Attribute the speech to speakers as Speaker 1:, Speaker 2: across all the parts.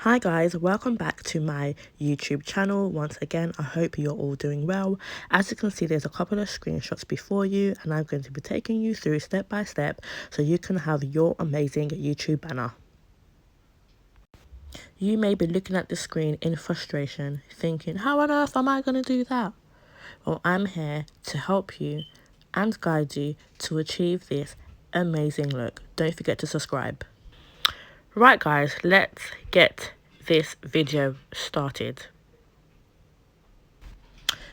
Speaker 1: Hi guys, welcome back to my YouTube channel. Once again, I hope you're all doing well. As you can see, there's a couple of screenshots before you, and I'm going to be taking you through step by step so you can have your amazing YouTube banner. You may be looking at the screen in frustration, thinking, how on earth am I going to do that? Well, I'm here to help you and guide you to achieve this amazing look. Don't forget to subscribe. Right guys, let's get this video started.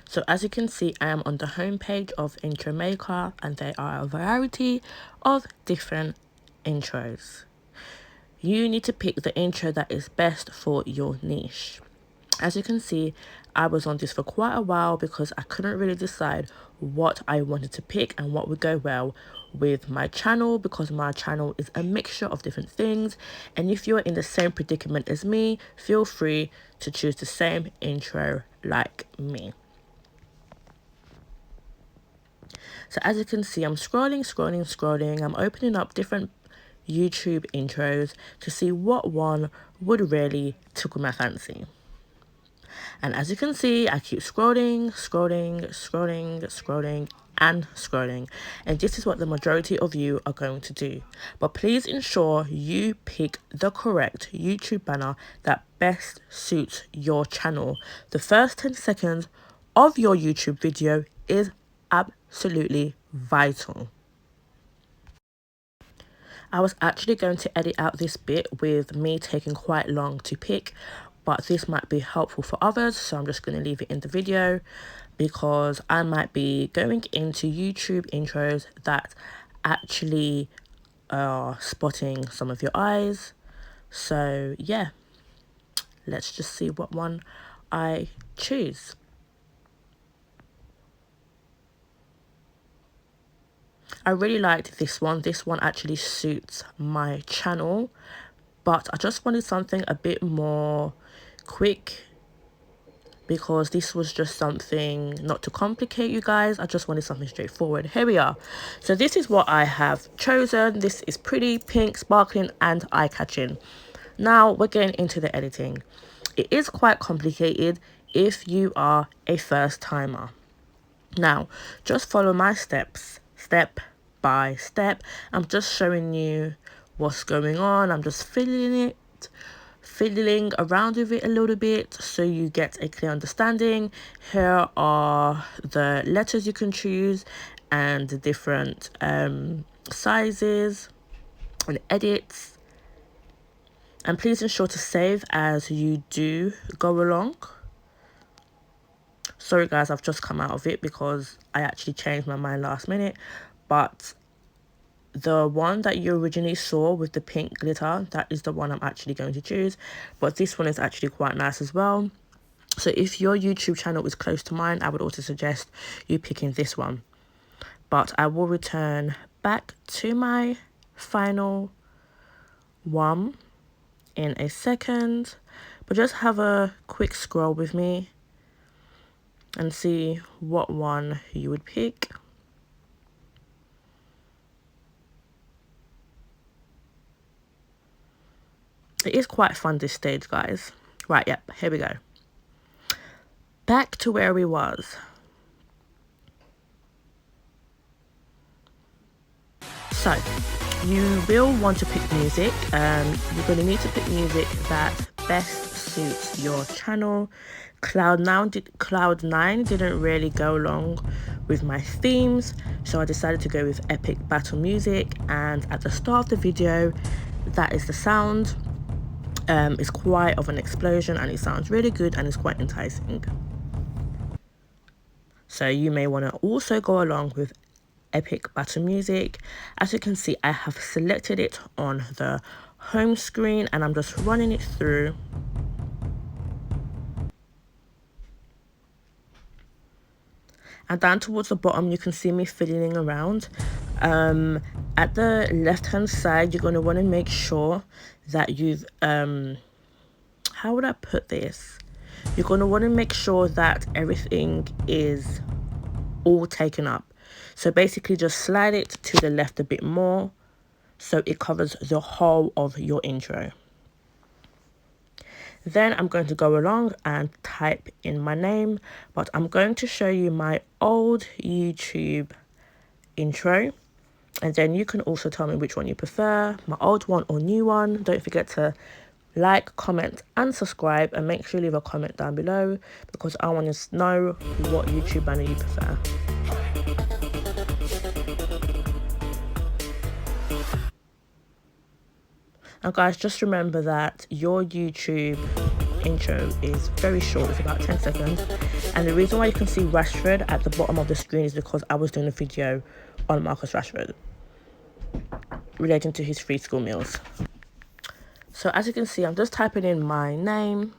Speaker 1: So as you can see, I am on the home page of Intro Maker, and there are a variety of different intros. You need to pick the intro that is best for your niche. As you can see, I was on this for quite a while because I couldn't really decide what I wanted to pick and what would go well with my channel, because my channel is a mixture of different things. And if you're in the same predicament as me, feel free to choose the same intro like me. So as you can see, I'm scrolling. I'm opening up different YouTube intros to see what one would really tickle my fancy. And as you can see, I keep scrolling, and this is what the majority of you are going to do. But please ensure you pick the correct YouTube banner that best suits your channel. The first 10 seconds of your YouTube video is absolutely vital. I was actually going to edit out this bit with me taking quite long to pick, but this might be helpful for others, so I'm just going to leave it in the video because I might be going into YouTube intros that actually are spotting some of your eyes. So yeah, let's just see what one I choose. I really liked this one. This one actually suits my channel, but I just wanted something a bit more quick because this was just something not to complicate you guys. I just wanted something straightforward. Here we are. So this is what I have chosen. This is pretty, pink, sparkling, and eye-catching. Now we're getting into the editing. It is quite complicated if you are a first timer. Now, just follow my steps, step by step. I'm just showing you what's going on. I'm just fiddling around with it a little bit so you get a clear understanding. Here are the letters you can choose and the different sizes and edits. And please ensure to save as you do go along. Sorry guys, I've just come out of it because I actually changed my mind last minute, but the one that you originally saw with the pink glitter, that is the one I'm actually going to choose. But this one is actually quite nice as well. So if your YouTube channel is close to mine, I would also suggest you picking this one. But I will return back to my final one in a second, but just have a quick scroll with me and see what one you would pick. It is quite fun this stage, guys. Right, yep, here we go. Back to where we was. So, you will want to pick music. You're going to need to pick music that best suits your channel. Cloud9 didn't really go along with my themes, so I decided to go with epic battle music. And at the start of the video, that is the sound. It's quite of an explosion and it sounds really good and it's quite enticing. So you may want to also go along with epic battle music. As you can see, I have selected it on the home screen and I'm just running it through. And down towards the bottom, you can see me fiddling around. At the left hand side, you're going to want to make sure that you've how would I put this? You're going to want to make sure that everything is all taken up. So basically just slide it to the left a bit more so it covers the whole of your intro. Then I'm going to go along and type in my name, but I'm going to show you my old YouTube intro, and then you can also tell me which one you prefer, my old one or new one. Don't forget to like, comment and subscribe, and make sure you leave a comment down below because I want to know what YouTube banner you prefer. Now guys, just remember that your YouTube intro is very short, it's about 10 seconds, and the reason why you can see Rashford at the bottom of the screen is because I was doing a video on Marcus Rashford relating to his free school meals. So as you can see, I'm just typing in my name,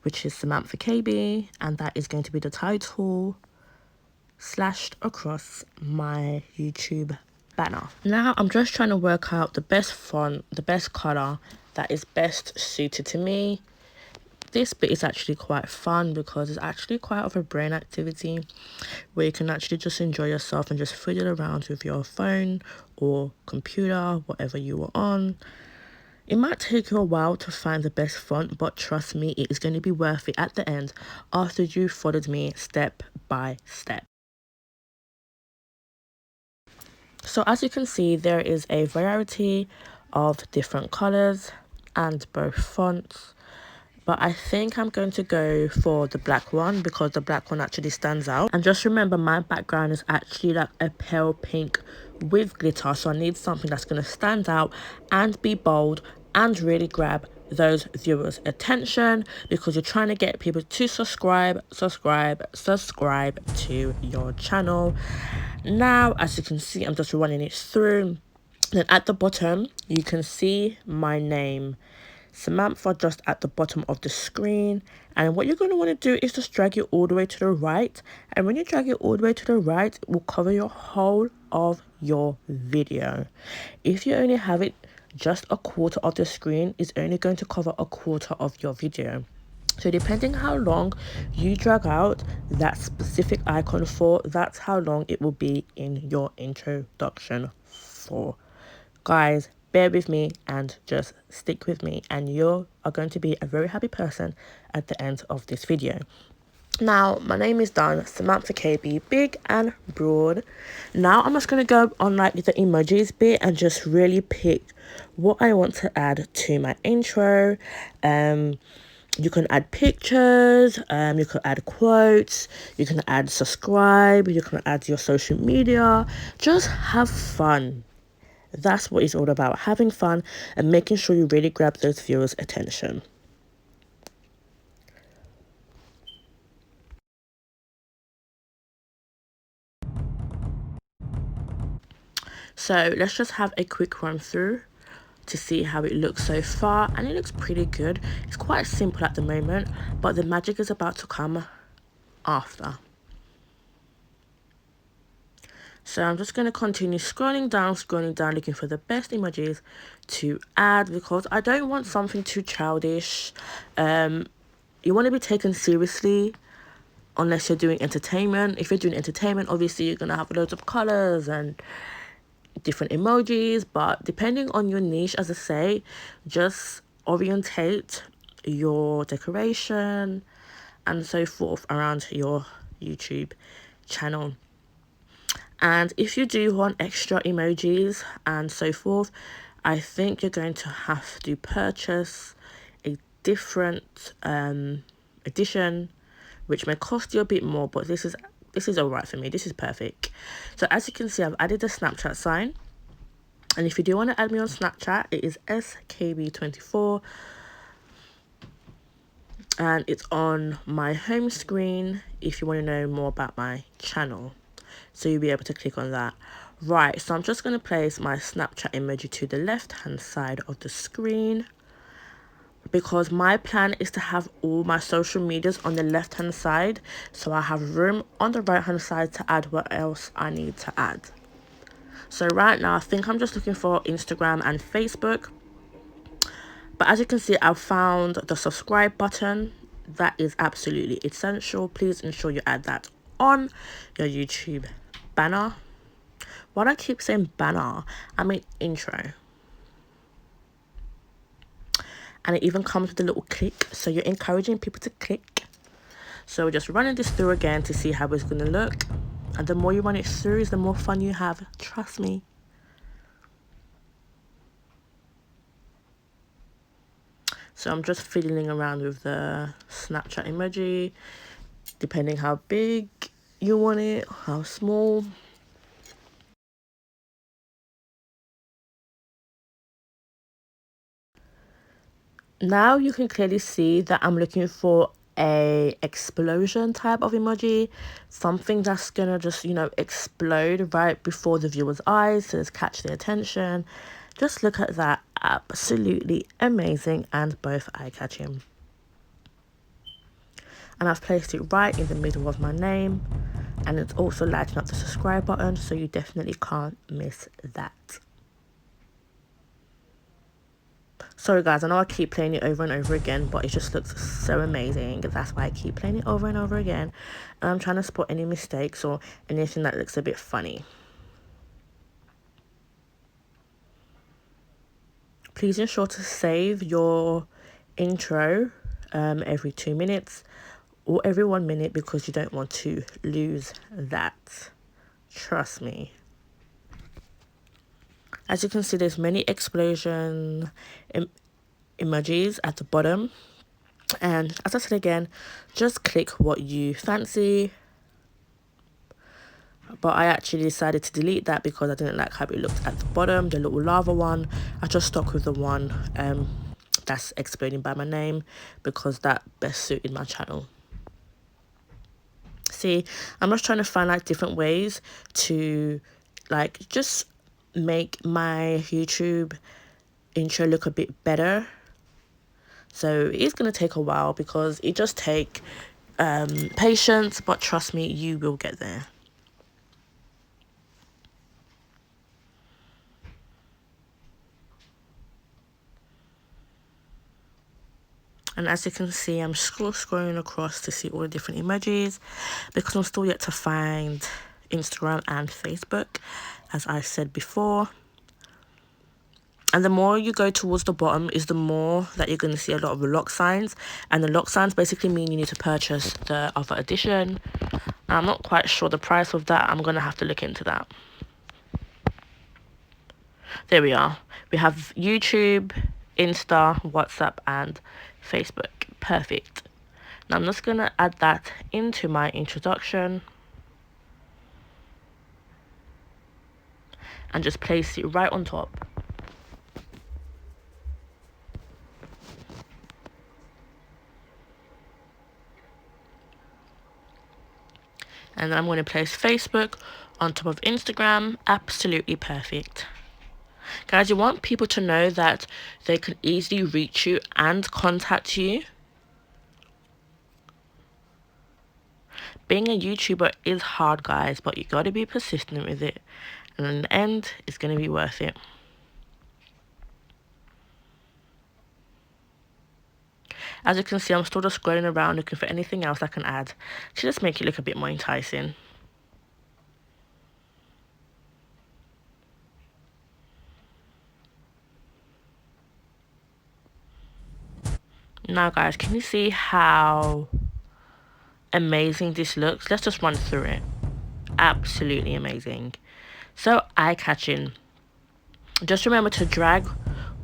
Speaker 1: which is Samanthaaa Cabey, and that is going to be the title slashed across my YouTube banner. Now I'm just trying to work out the best font, the best color that is best suited to me. This bit is actually quite fun because it's actually quite of a brain activity where you can actually just enjoy yourself and just fiddle around with your phone or computer, whatever you are on. It might take you a while to find the best font, but trust me, it is going to be worth it at the end after you followed me step by step. So as you can see, there is a variety of different colors and both fonts, but I think I'm going to go for the black one because the black one actually stands out. And just remember, my background is actually like a pale pink with glitter, so I need something that's going to stand out and be bold and really grab those viewers' attention because you're trying to get people to subscribe to your channel. Now, as you can see, I'm just running it through. Then at the bottom, you can see my name, Samantha, just at the bottom of the screen. And what you're going to want to do is just drag it all the way to the right. And when you drag it all the way to the right, it will cover your whole of your video. If you only have it just a quarter of the screen, it's only going to cover a quarter of your video. So depending how long you drag out that specific icon for, that's how long it will be in your introduction for. Guys, bear with me and just stick with me, and you are going to be a very happy person at the end of this video. Now, my name is done, Samanthaaa Cabey, big and broad. Now, I'm just going to go on like the emojis bit and just really pick what I want to add to my intro. You can add pictures, you can add quotes, you can add subscribe, you can add your social media. Just have fun. That's what it's all about, having fun and making sure you really grab those viewers' attention. So let's just have a quick run through to see how it looks so far, and it looks pretty good. It's quite simple at the moment, but the magic is about to come after. So I'm just going to continue scrolling down, looking for the best emojis to add because I don't want something too childish. You want to be taken seriously unless you're doing entertainment. If you're doing entertainment, obviously you're going to have loads of colors and different emojis, but depending on your niche, as I say, just orientate your decoration and so forth around your YouTube channel. And if you do want extra emojis and so forth, I think you're going to have to purchase a different edition, which may cost you a bit more, but this is all right for me. This is perfect. So as you can see, I've added the Snapchat sign. And if you do want to add me on Snapchat, it is skb24. And it's on my home screen if you want to know more about my channel. So you'll be able to click on that. Right, so I'm just going to place my Snapchat emoji to the left-hand side of the screen, because my plan is to have all my social medias on the left-hand side, so I have room on the right-hand side to add what else I need to add. So right now, I think I'm just looking for Instagram and Facebook. But as you can see, I've found the subscribe button. That is absolutely essential. Please ensure you add that on your YouTube banner. Why do I keep saying banner? I mean intro. And it even comes with a little click, so you're encouraging people to click. So we're just running this through again to see how it's going to look. And the more you run it through, the more fun you have. Trust me. So I'm just fiddling around with the Snapchat emoji, depending how big you want it, how small. Now you can clearly see that I'm looking for a explosion type of emoji, something that's gonna just, you know, explode right before the viewer's eyes to just catch their attention. Just look at that. Absolutely amazing and both eye-catching. And I've placed it right in the middle of my name, and it's also lighting up the subscribe button, so you definitely can't miss that. Sorry guys, I know I keep playing it over and over again, but it just looks so amazing. That's why I keep playing it over and over again. And I'm trying to spot any mistakes or anything that looks a bit funny. Please ensure to save your intro every 2 minutes or every 1 minute, because you don't want to lose that. Trust me. As you can see, there's many explosion emojis at the bottom. And as I said again, just click what you fancy. But I actually decided to delete that because I didn't like how it looked at the bottom, the little lava one. I just stuck with the one that's exploding by my name, because that best suited my channel. See, I'm just trying to find like different ways to like just make my YouTube intro look a bit better. So it's going to take a while because it just takes patience, but trust me, you will get there. And as you can see, I'm scrolling across to see all the different emojis, because I'm still yet to find Instagram and Facebook, as I said before. And the more you go towards the bottom is the more that you're going to see a lot of lock signs. And the lock signs basically mean you need to purchase the other edition. I'm not quite sure the price of that. I'm going to have to look into that. There we are. We have YouTube, Insta, WhatsApp, and Facebook. Perfect. Now I'm just going to add that into my introduction and just place it right on top. And then I'm going to place Facebook on top of Instagram. Absolutely perfect. Guys, you want people to know that they can easily reach you and contact you. Being a YouTuber is hard, guys, but you got to be persistent with it. And in the end, it's going to be worth it. As you can see, I'm still just scrolling around looking for anything else I can add to just make it look a bit more enticing. Now guys, can you see how amazing this looks? Let's just run through it. Absolutely amazing. So eye-catching. Just remember to drag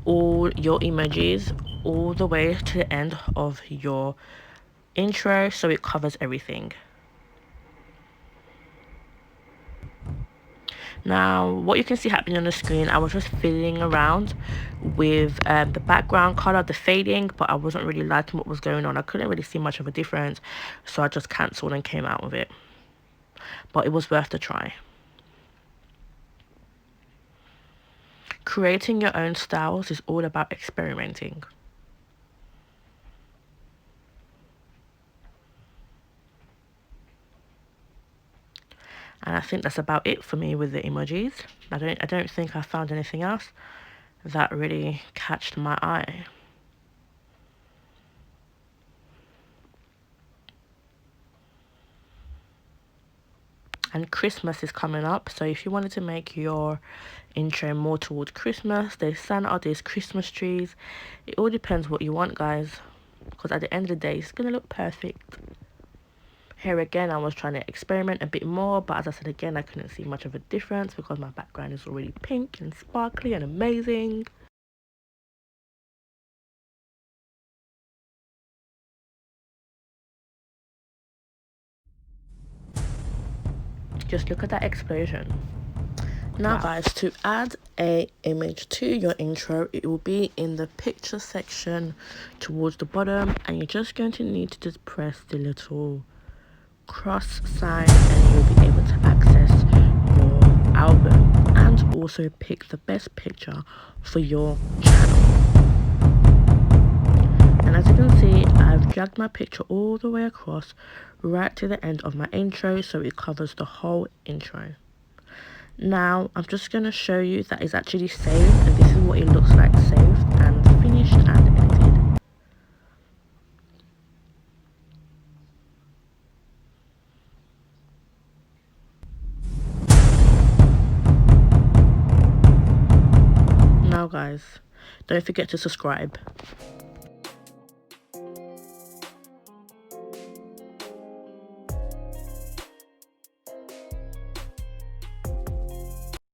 Speaker 1: all your emojis all the way to the end of your intro so it covers everything. Now, what you can see happening on the screen, I was just fiddling around with the background color, the fading, but I wasn't really liking what was going on. I couldn't really see much of a difference, so I just cancelled and came out of it. But it was worth the try. Creating your own styles is all about experimenting. And I think that's about it for me with the emojis. I don't think I found anything else that really catched my eye. And Christmas is coming up, so if you wanted to make your intro more towards Christmas, there's Santa, there's Christmas trees. It all depends what you want, guys, because at the end of the day, it's gonna look perfect. Here again, I was trying to experiment a bit more, but as I said again, I couldn't see much of a difference because my background is already pink and sparkly and amazing. Just look at that explosion. Now guys, to add a image to your intro, it will be in the picture section towards the bottom, and you're just going to need to just press the little cross sign and you'll be able to access your album and also pick the best picture for your channel. And as you can see, I've dragged my picture all the way across right to the end of my intro, so it covers the whole intro. Now I'm just going to show you that it's actually saved, and this is what it looks like saved and finished and edited. Now guys, don't forget to subscribe.